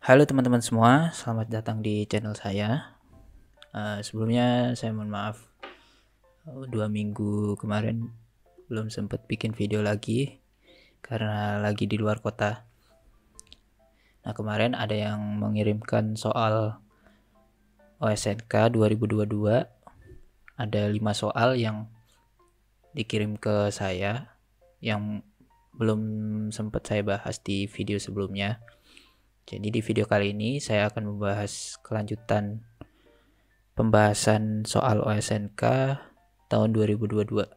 Halo teman-teman semua, selamat datang di channel saya. Sebelumnya saya mohon maaf, 2 minggu kemarin belum sempat bikin video lagi karena lagi di luar kota. Nah, kemarin ada yang mengirimkan soal OSNK 2022. Ada 5 soal yang dikirim ke saya yang belum sempat saya bahas di video sebelumnya. Jadi di video kali ini saya akan membahas kelanjutan pembahasan soal OSNK tahun 2022.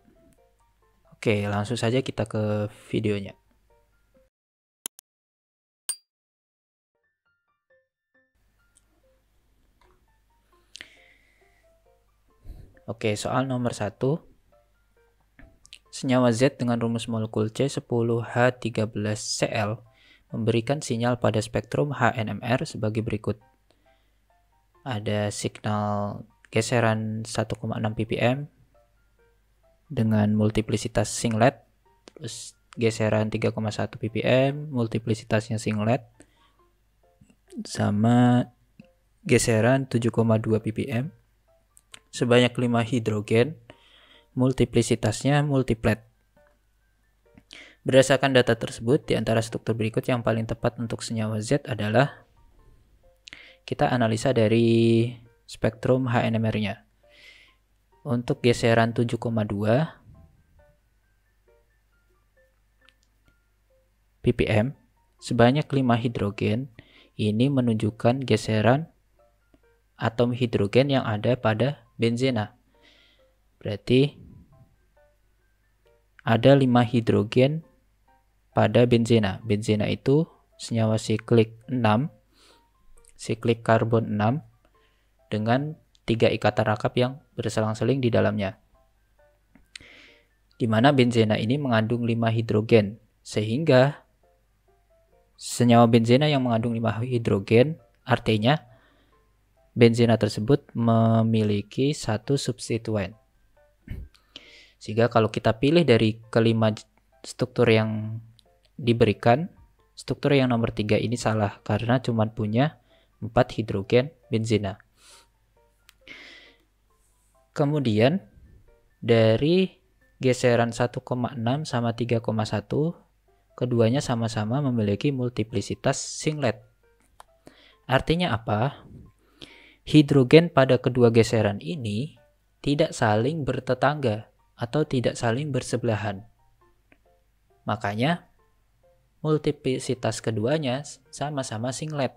Oke, langsung saja kita ke videonya. Oke, soal nomor 1. Senyawa Z dengan rumus molekul C10H13Cl memberikan sinyal pada spektrum HNMR sebagai berikut. Ada signal geseran 1,6 ppm dengan multiplisitas singlet, terus geseran 3,1 ppm, multiplisitasnya singlet, sama geseran 7,2 ppm, sebanyak 5 hidrogen, multiplisitasnya multiplet. Berdasarkan data tersebut, di antara struktur berikut yang paling tepat untuk senyawa Z adalah kita analisa dari spektrum HNMR-nya. Untuk geseran 7,2 ppm, sebanyak 5 hidrogen, ini menunjukkan geseran atom hidrogen yang ada pada benzena. Berarti ada 5 hidrogen pada benzena. Benzena itu senyawa siklik 6, siklik karbon 6 dengan 3 ikatan rakap yang berselang-seling di dalamnya. Di mana benzena ini mengandung 5 hidrogen, sehingga senyawa benzena yang mengandung 5 hidrogen artinya benzena tersebut memiliki satu substituen. Sehingga kalau kita pilih dari kelima struktur yang diberikan, struktur yang nomor 3 ini salah karena cuma punya 4 hidrogen benzena. Kemudian dari geseran 1,6 sama 3,1, keduanya sama-sama memiliki multiplisitas singlet. Artinya apa? Hidrogen pada kedua geseran ini tidak saling bertetangga atau tidak saling bersebelahan. Makanya multiplisitas keduanya sama-sama singlet.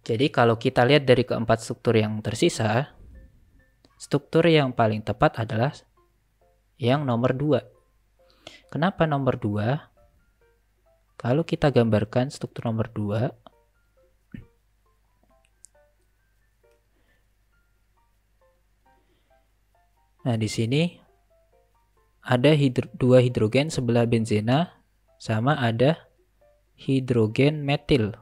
Jadi kalau kita lihat dari keempat struktur yang tersisa, struktur yang paling tepat adalah yang nomor 2. Kenapa nomor 2? Kalau kita gambarkan struktur nomor 2, nah di sini ada 2 hidrogen sebelah benzena, sama ada hidrogen metil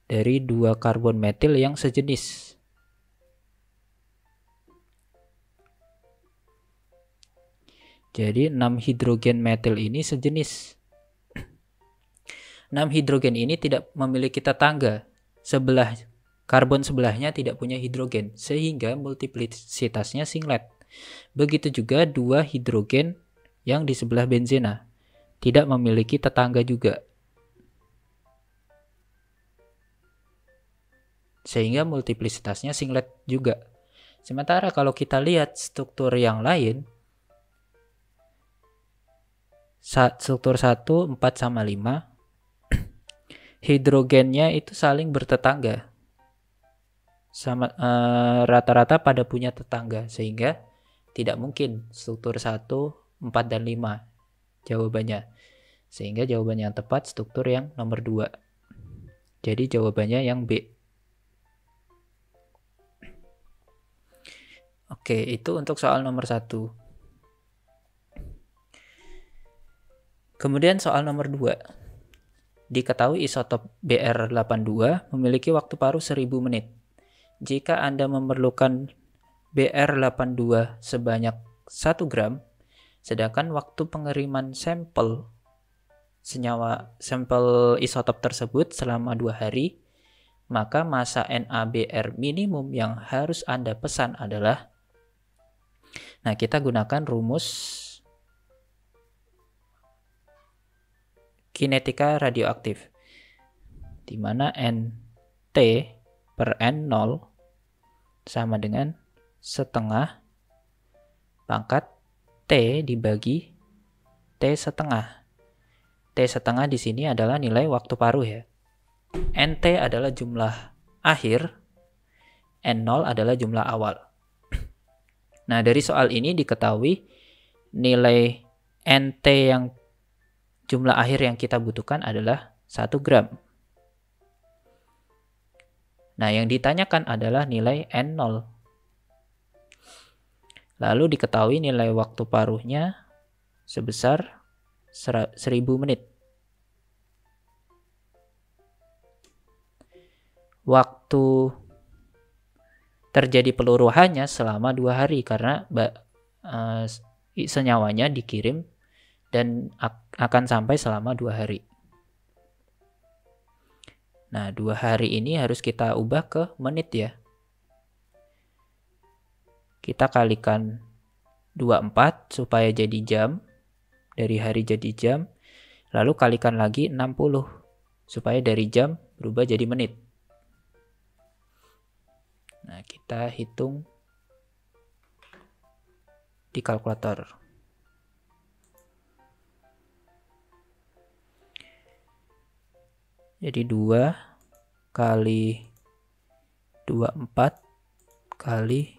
dari 2 karbon metil yang sejenis. Jadi 6 hidrogen metil ini sejenis. 6 hidrogen ini tidak memiliki tetangga. Karbon sebelahnya tidak punya hidrogen, sehingga multiplisitasnya singlet. Begitu juga 2 hidrogen yang di sebelah benzena, tidak memiliki tetangga juga. Sehingga multiplisitasnya singlet juga. Sementara kalau kita lihat struktur yang lain, struktur 1, 4, sama 5, hidrogennya itu saling bertetangga. Sama rata-rata pada punya tetangga, sehingga tidak mungkin struktur 1, 4, dan 5 jawabannya. Sehingga jawabannya yang tepat struktur yang nomor 2. Jadi jawabannya yang B. Oke, itu untuk soal nomor 1. Kemudian soal nomor 2. Diketahui isotop Br82 memiliki waktu paruh 1000 menit. Jika Anda memerlukan Br82 sebanyak 1 gram, sedangkan waktu pengiriman sampel senyawa sampel isotop tersebut selama 2 hari, maka massa NaBr minimum yang harus Anda pesan adalah, nah kita gunakan rumus kinetika radioaktif, di mana NT per N0 sama dengan setengah pangkat T dibagi T setengah. T setengah di sini adalah nilai waktu paruh ya. NT adalah jumlah akhir, N0 adalah jumlah awal. Nah, dari soal ini diketahui nilai NT yang jumlah akhir yang kita butuhkan adalah 1 gram. Nah, yang ditanyakan adalah nilai N0. Lalu diketahui nilai waktu paruhnya sebesar 1000 menit. Waktu terjadi peluruhannya selama 2 hari karena senyawanya dikirim dan akan sampai selama 2 hari. Nah, 2 hari ini harus kita ubah ke menit ya. Kita kalikan 24 supaya jadi jam, dari hari jadi jam, lalu kalikan lagi 60 supaya dari jam berubah jadi menit. Nah, kita hitung di kalkulator. Jadi 2 kali 24 kali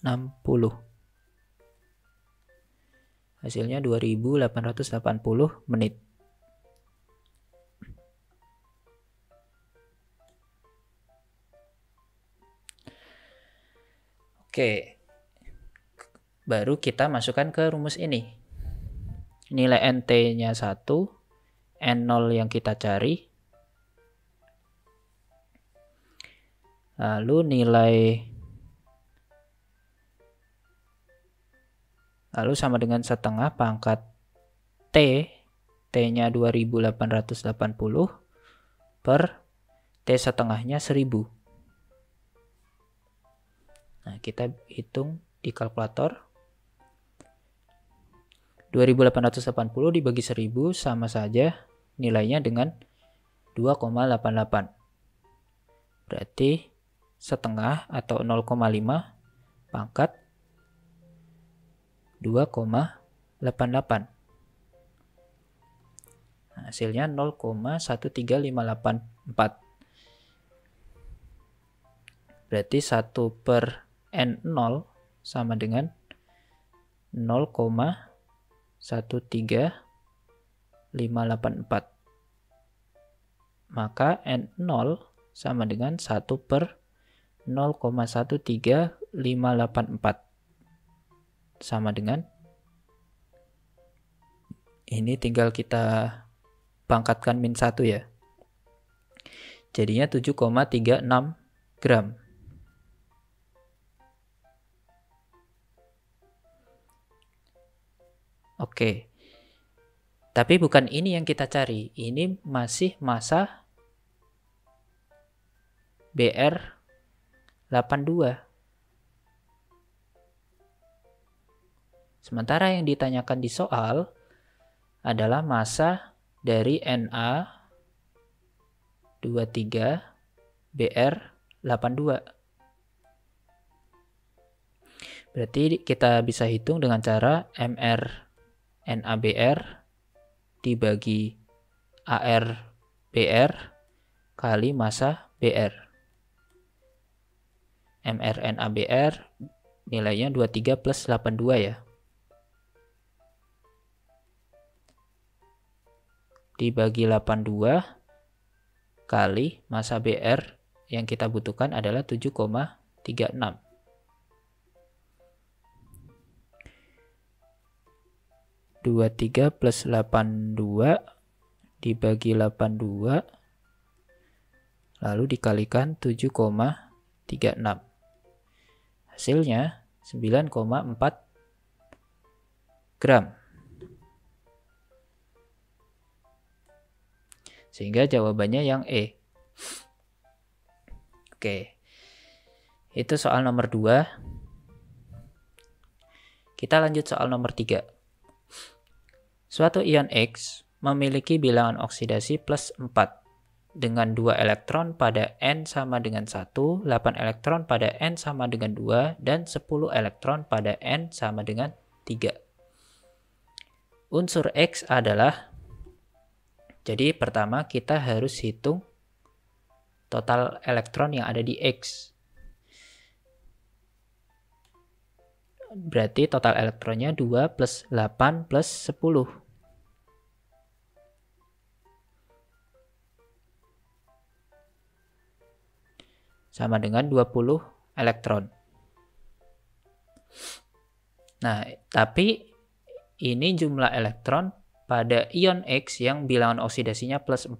60. Hasilnya 2880 menit. Oke. Baru kita masukkan ke rumus ini. Nilai NT-nya 1, N0 yang kita cari. Lalu sama dengan setengah pangkat T, T-nya 2880 per T setengahnya 1000. Nah, kita hitung di kalkulator. 2880 dibagi 1000 sama saja nilainya dengan 2,88. Berarti setengah atau 0,5 pangkat 2,88. Hasilnya 0,13584. Berarti 1 per N0 sama dengan 0,13584. Maka N0 sama dengan 1 per 0,13584. Sama dengan, ini tinggal kita pangkatkan min 1 ya. Jadinya 7,36 gram. Oke. Tapi bukan ini yang kita cari. Ini masih massa BR82. Sementara yang ditanyakan di soal adalah massa dari Na23 BR82. Berarti kita bisa hitung dengan cara MR NaBr dibagi ArBr kali massa Br. MR NaBr nilainya 23 plus 82 ya. Dibagi 82 kali massa Br yang kita butuhkan adalah 7,36. 23 plus 82 dibagi 82 lalu dikalikan 7,36. Hasilnya 9,4 gram. Sehingga jawabannya yang E. Oke. Itu soal nomor 2. Kita lanjut soal nomor 3. Suatu ion X memiliki bilangan oksidasi plus 4 dengan 2 elektron pada N sama dengan 1, 8 elektron pada N sama dengan 2, dan 10 elektron pada N sama dengan 3. Unsur X adalah, jadi pertama kita harus hitung total elektron yang ada di X. Berarti total elektronnya 2 plus 8 plus 10. Sama dengan 20 elektron. Nah, tapi ini jumlah elektron pada ion X yang bilangan oksidasinya plus 4.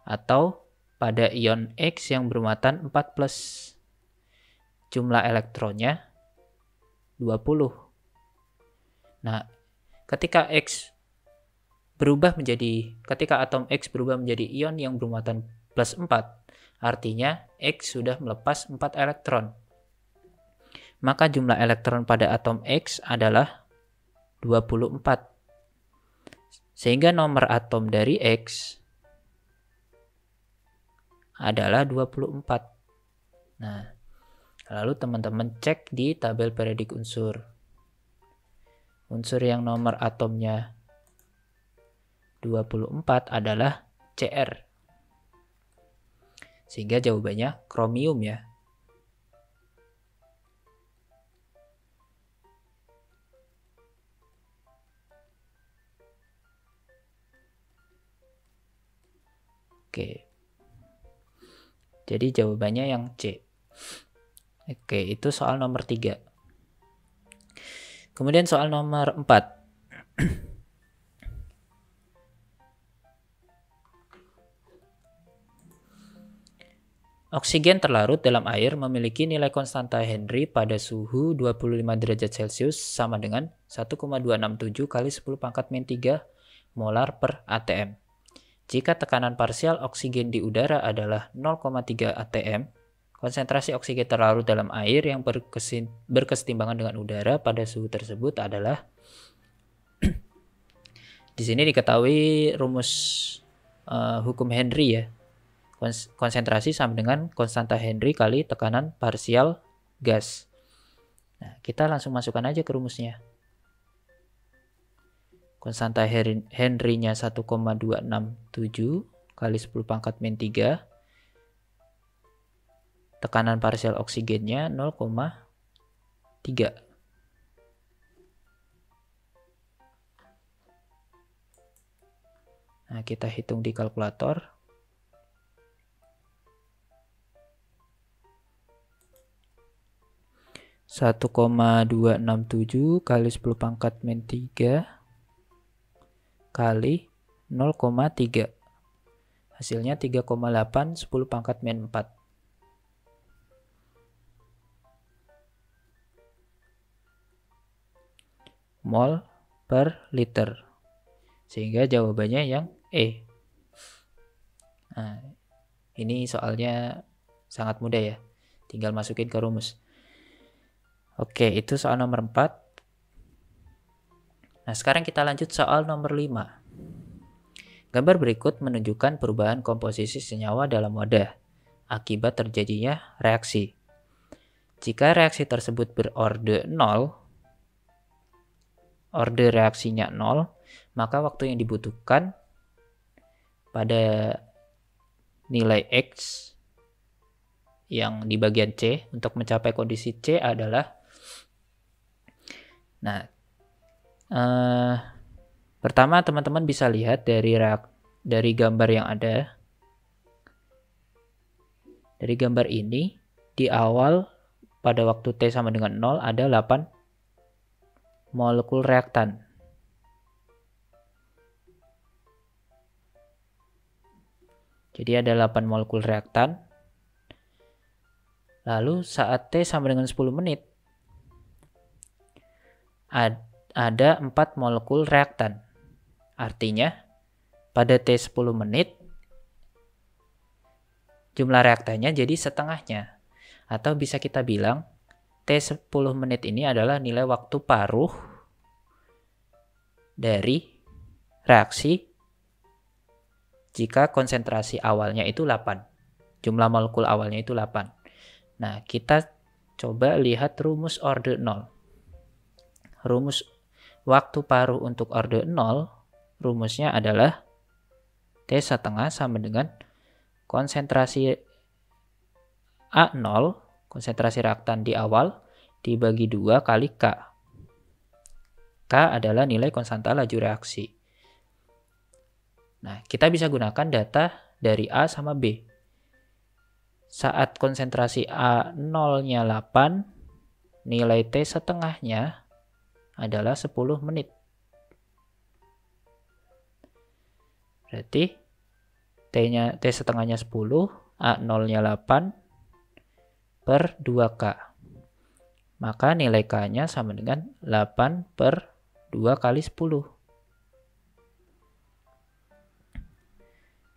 Atau pada ion X yang bermuatan 4+. Jumlah elektronnya 20. Nah, ketika atom X berubah menjadi ion yang bermuatan plus 4, artinya X sudah melepas 4 elektron. Maka jumlah elektron pada atom X adalah 24. Sehingga nomor atom dari X adalah 24. Nah, lalu teman-teman cek di tabel periodik unsur. Unsur yang nomor atomnya 24 adalah Cr. Sehingga jawabannya kromium ya. Oke. Jadi jawabannya yang C. Oke, itu soal nomor 3. Kemudian soal nomor 4. Oksigen terlarut dalam air memiliki nilai konstanta Henry pada suhu 25 derajat Celcius sama dengan 1,267 kali 10 pangkat min 3 molar per atm. Jika tekanan parsial oksigen di udara adalah 0,3 atm, konsentrasi oksigen terlarut dalam air yang berkesetimbangan dengan udara pada suhu tersebut adalah di sini diketahui rumus hukum Henry ya. Konsentrasi sama dengan konstanta Henry kali tekanan parsial gas. Nah, kita langsung masukkan aja ke rumusnya. Konstanta Henry-nya 1,267 kali 10 pangkat min 3. Tekanan parsial oksigennya 0,3. Nah, kita hitung di kalkulator. Satu 1,267 kali 10 pangkat min 3 kali 0,3. Hasilnya 3,8 10 pangkat min 4. Mol per liter. Sehingga jawabannya yang E. Nah, ini soalnya sangat mudah ya. Tinggal masukin ke rumus. Oke, itu soal nomor 4. Nah, sekarang kita lanjut soal nomor 5. Gambar berikut menunjukkan perubahan komposisi senyawa dalam wadah akibat terjadinya reaksi. Jika reaksi tersebut berorde 0, orde reaksinya 0, maka waktu yang dibutuhkan pada nilai X yang di bagian C untuk mencapai kondisi C adalah, nah, pertama teman-teman bisa lihat dari gambar yang ada. Dari gambar ini, di awal pada waktu T sama dengan 0 ada 8 molekul reaktan. Jadi ada 8 molekul reaktan. Lalu saat T sama dengan 10 menit, ada 4 molekul reaktan. Artinya, pada T 10 menit, jumlah reaktannya jadi setengahnya. Atau bisa kita bilang T10 menit ini adalah nilai waktu paruh dari reaksi jika konsentrasi awalnya itu 8. Jumlah molekul awalnya itu 8. Nah, kita coba lihat rumus orde 0. Rumus waktu paruh untuk orde 0, rumusnya adalah T1 sama dengan konsentrasi A0, konsentrasi reaktan di awal, dibagi 2 kali K. K adalah nilai konstanta laju reaksi. Nah, kita bisa gunakan data dari A sama B. Saat konsentrasi A0-nya 8, nilai T setengahnya adalah 10 menit. Berarti T setengahnya 10, A0-nya 8 per 2K. Maka nilai K-nya sama dengan 8 per 2 kali 10.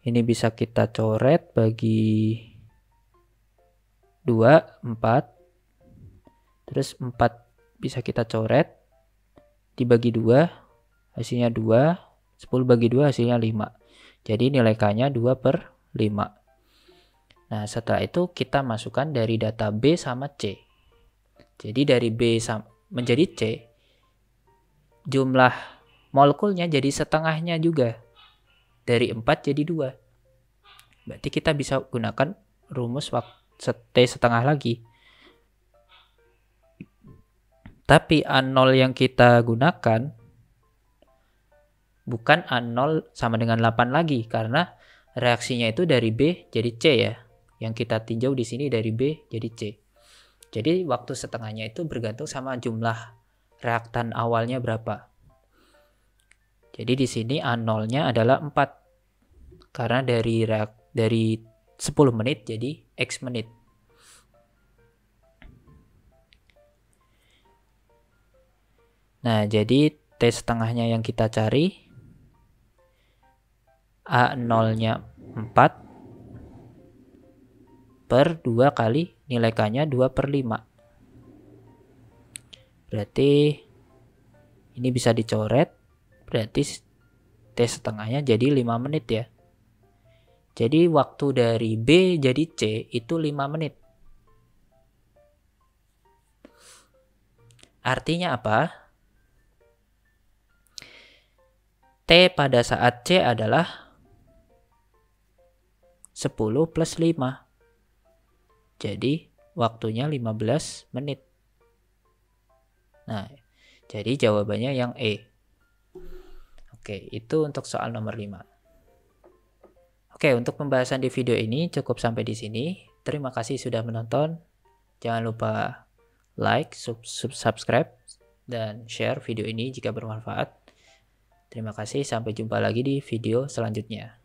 Ini bisa kita coret bagi 2, 4. Terus 4 bisa kita coret. Dibagi 2, hasilnya 2. 10 bagi 2, hasilnya 5. Jadi nilai K-nya 2 per 5. Nah, setelah itu kita masukkan dari data B sama C. Jadi dari B menjadi C, jumlah molekulnya jadi setengahnya juga. Dari 4 jadi 2. Berarti kita bisa gunakan rumus T setengah lagi. Tapi A0 yang kita gunakan bukan A0 sama dengan 8 lagi, karena reaksinya itu dari B jadi C ya. Yang kita tinjau di sini dari B jadi C. Jadi waktu setengahnya itu bergantung sama jumlah reaktan awalnya berapa. Jadi di sini A0-nya adalah 4. Karena dari 10 menit jadi X menit. Nah, jadi T setengahnya yang kita cari, A0-nya 4 per 2 kali nilai K-nya 2 per 5. Berarti ini bisa dicoret, berarti T setengahnya jadi 5 menit ya. Jadi waktu dari B jadi C itu 5 menit. Artinya apa? T pada saat C adalah 10 plus 5. Jadi waktunya 15 menit. Nah, jadi jawabannya yang E. Oke, itu untuk soal nomor 5. Oke, untuk pembahasan di video ini cukup sampai di sini. Terima kasih sudah menonton. Jangan lupa like, subscribe, dan share video ini jika bermanfaat. Terima kasih, sampai jumpa lagi di video selanjutnya.